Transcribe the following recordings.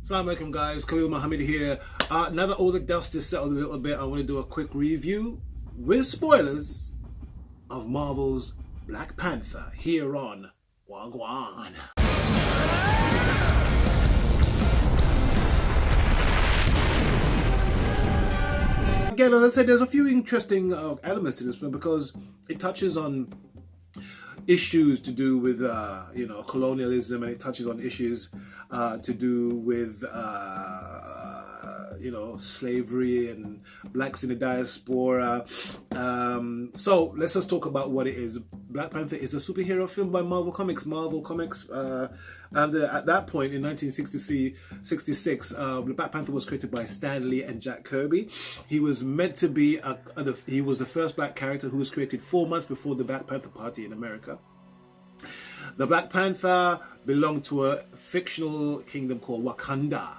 Assalamu alaikum guys, Khaleel Muhammad here. Now that all the dust is settled a little bit, I want to do a quick review with spoilers of Marvel's Black Panther here on Wagwan. Again, as I said, there's a few interesting elements to this film because it touches on issues to do with colonialism, and it touches on issues to do with slavery and blacks in the diaspora. So let's just talk about what it is. Black Panther is a superhero film by Marvel Comics. And at that point in 1966, Black Panther was created by Stan Lee and Jack Kirby. He was meant to be he was the first black character who was created 4 months before the Black Panther Party in America. The Black Panther belonged to a fictional kingdom called Wakanda,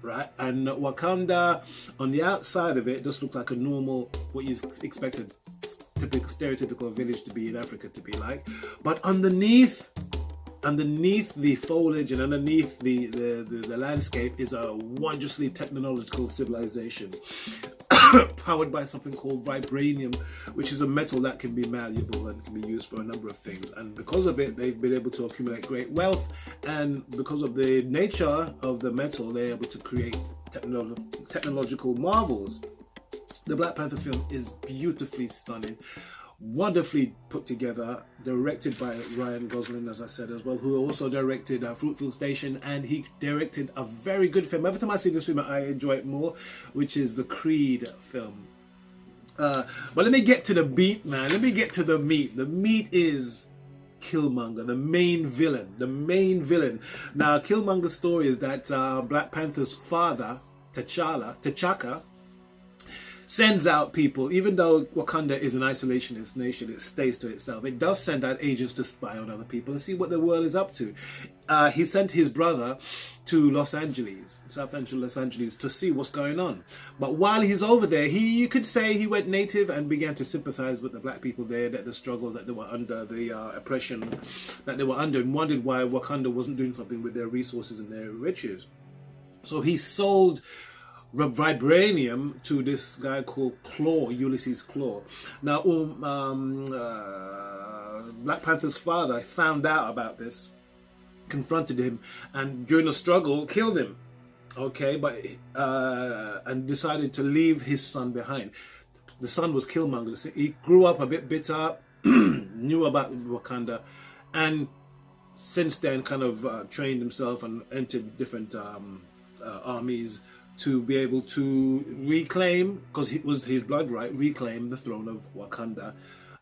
right? And Wakanda, on the outside of it, just looked like a normal, what you expected, typical, stereotypical village to be in Africa to be like. But underneath the foliage and underneath the landscape is a wondrously technological civilization powered by something called vibranium, which is a metal that can be malleable and can be used for a number of things. And because of it, they've been able to accumulate great wealth, and because of the nature of the metal, they're able to create technological marvels. The Black Panther film is beautifully stunning, wonderfully put together, directed by Ryan Gosling, as I said as well, who also directed Fruitvale Station, and he directed a very good film. Every time I see this film, I enjoy it more, which is the Creed film. But let me get to the beat, man. Let me get to the meat. The meat is Killmonger, the main villain. The main villain. Now, Killmonger's story is that Black Panther's father, T'Chaka, sends out people. Even though Wakanda is an isolationist nation, it stays to itself. It does send out agents to spy on other people and see what the world is up to. He sent his brother to Los Angeles, South Central Los Angeles, to see what's going on. But while he's over there, you could say he went native and began to sympathize with the black people there, that the struggle that they were under, the oppression that they were under, and wondered why Wakanda wasn't doing something with their resources and their riches. So he sold vibranium to this guy called Ulysses Claw. Now, Black Panther's father found out about this, confronted him, and during the struggle killed him. Okay, and decided to leave his son behind. The son was Killmonger. He grew up a bit bitter, knew about Wakanda, and since then kind of trained himself and entered different armies to be able to reclaim, because it was his blood right, reclaim the throne of Wakanda.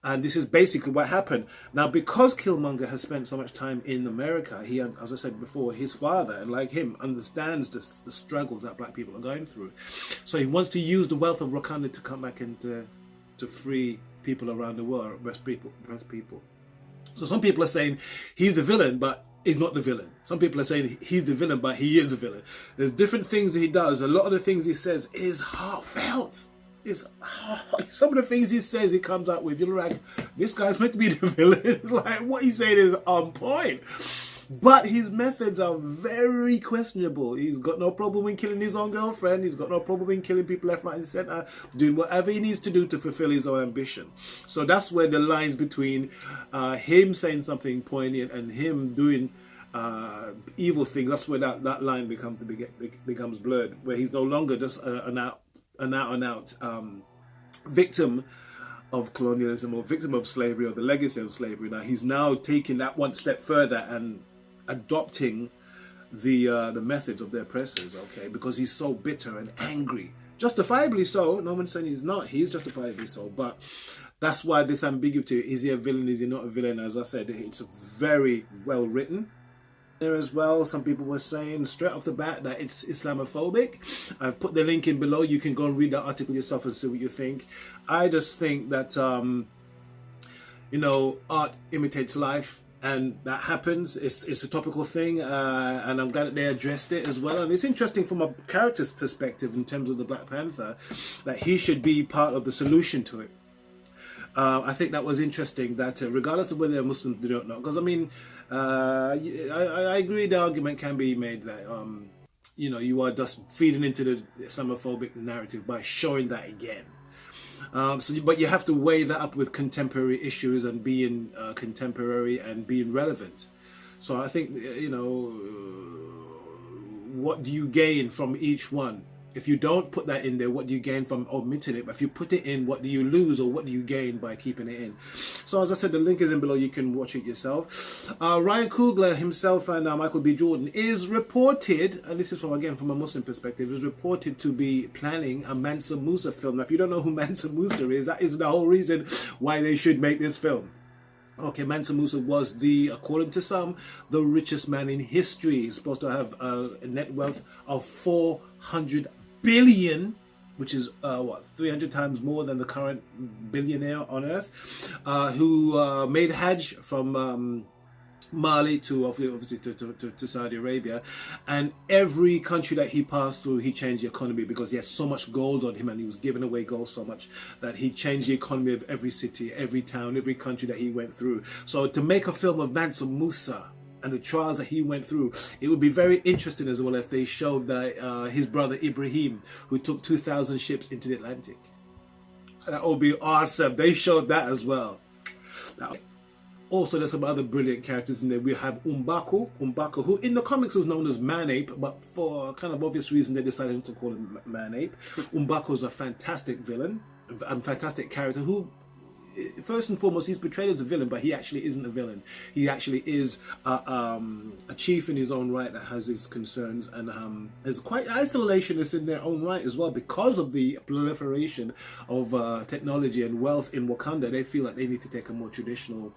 And this is basically what happened. Now, because Killmonger has spent so much time in America, he, as I said before, his father, and like him, understands the struggles that black people are going through. So he wants to use the wealth of Wakanda to come back and to free people around the world, oppressed people. So some people are saying he's the villain, but he's not the villain. Some people are saying he's the villain, but he is the villain. There's different things that he does. A lot of the things he says is heartfelt. Some of the things he says, he comes out with, you're like, this guy's meant to be the villain. It's like, what he's saying is on point. But his methods are very questionable. He's got no problem in killing his own girlfriend. He's got no problem in killing people left, right, and center, doing whatever he needs to do to fulfill his own ambition. So that's where the lines between him saying something poignant and him doing evil things, that's where that line becomes blurred, where he's no longer just an out victim of colonialism or victim of slavery or the legacy of slavery. Now he's now taking that one step further and adopting the methods of the oppressors, okay, because he's so bitter and angry, justifiably so. No one's saying he's not. He's justifiably so, but that's why this ambiguity: is he a villain? Is he not a villain? As I said, it's very well written there as well. Some people were saying straight off the bat that it's Islamophobic. I've put the link in below. You can go and read that article yourself and see what you think. I just think that art imitates life, and that happens. It's a topical thing, and I'm glad that they addressed it as well. And it's interesting from a character's perspective in terms of the Black Panther, that he should be part of the solution to it. I think that was interesting that regardless of whether they're Muslims, they don't know. Because I mean, I agree the argument can be made that you know, you are just feeding into the Islamophobic narrative by showing that again. But you have to weigh that up with contemporary issues and being contemporary and being relevant. So I think, you know, what do you gain from each one? If you don't put that in there, what do you gain from omitting it? But if you put it in, what do you lose or what do you gain by keeping it in? So as I said, the link is in below. You can watch it yourself. Ryan Coogler himself and Michael B. Jordan is reported, and this is from a Muslim perspective, is reported to be planning a Mansa Musa film. Now, if you don't know who Mansa Musa is, that is the whole reason why they should make this film. Okay, Mansa Musa was according to some, the richest man in history. He's supposed to have a net wealth of 400 billion, which is 300 times more than the current billionaire on earth, who made Hajj from Mali to obviously to Saudi Arabia, and every country that he passed through, he changed the economy because he had so much gold on him, and he was giving away gold so much that he changed the economy of every city, every town, every country that he went through. So to make a film of Mansa Musa and the trials that he went through, it would be very interesting as well if they showed that his brother Ibrahim, who took 2,000 ships into the Atlantic. That would be awesome. They showed that as well. Now, also, there's some other brilliant characters in there. We have Umbako, who in the comics was known as Man-Ape, but for kind of obvious reason they decided to call him Man-Ape. Umbako is a fantastic villain, a fantastic character who, first and foremost, he's portrayed as a villain, but he actually isn't a villain. He actually is a chief in his own right that has his concerns, and is quite isolationist in their own right as well because of the proliferation of technology and wealth in Wakanda. They feel like they need to take a more traditional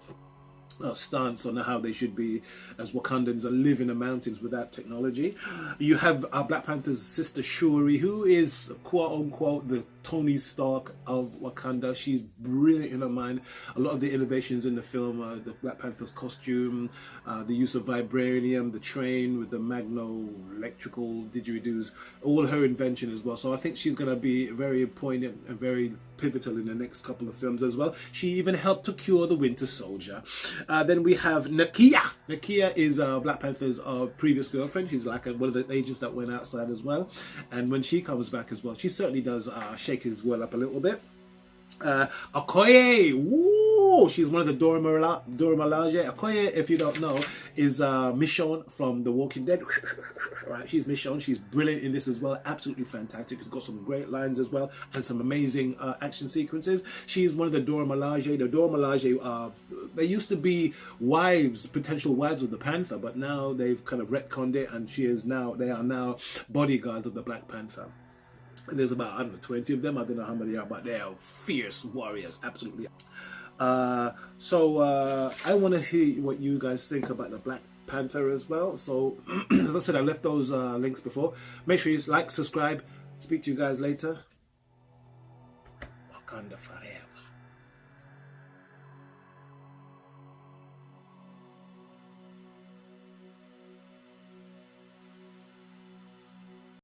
stance on how they should be as Wakandans and live in the mountains without technology. You have Black Panther's sister Shuri, who is quote unquote the Tony Stark of Wakanda. She's brilliant in her mind. A lot of the innovations in the film, the Black Panther's costume, the use of vibranium, the train with the magno-electrical didgeridoos, all her invention as well. So I think she's going to be very poignant and very pivotal in the next couple of films as well. She even helped to cure the Winter Soldier. Then we have Nakia. Nakia is Black Panther's previous girlfriend. She's like one of the agents that went outside as well. And when she comes back as well, she certainly does shake his well up a little bit. Okoye, woo! She's one of the Dora Milaje. Okoye, if you don't know, is Michonne from The Walking Dead. Right, she's Michonne. She's brilliant in this as well. Absolutely fantastic. She's got some great lines as well and some amazing action sequences. She's one of the Dora Milaje. The Dora Milaje, they used to be potential wives of the Panther, but now they've kind of retconned it, and they are now bodyguards of the Black Panther. And there's about, I don't know, 20 of them. I don't know how many are, but they are fierce warriors, absolutely. So I want to hear what you guys think about the Black Panther as well. So, as I said, I left those links before. Make sure you like, subscribe. Speak to you guys later. Wakanda forever.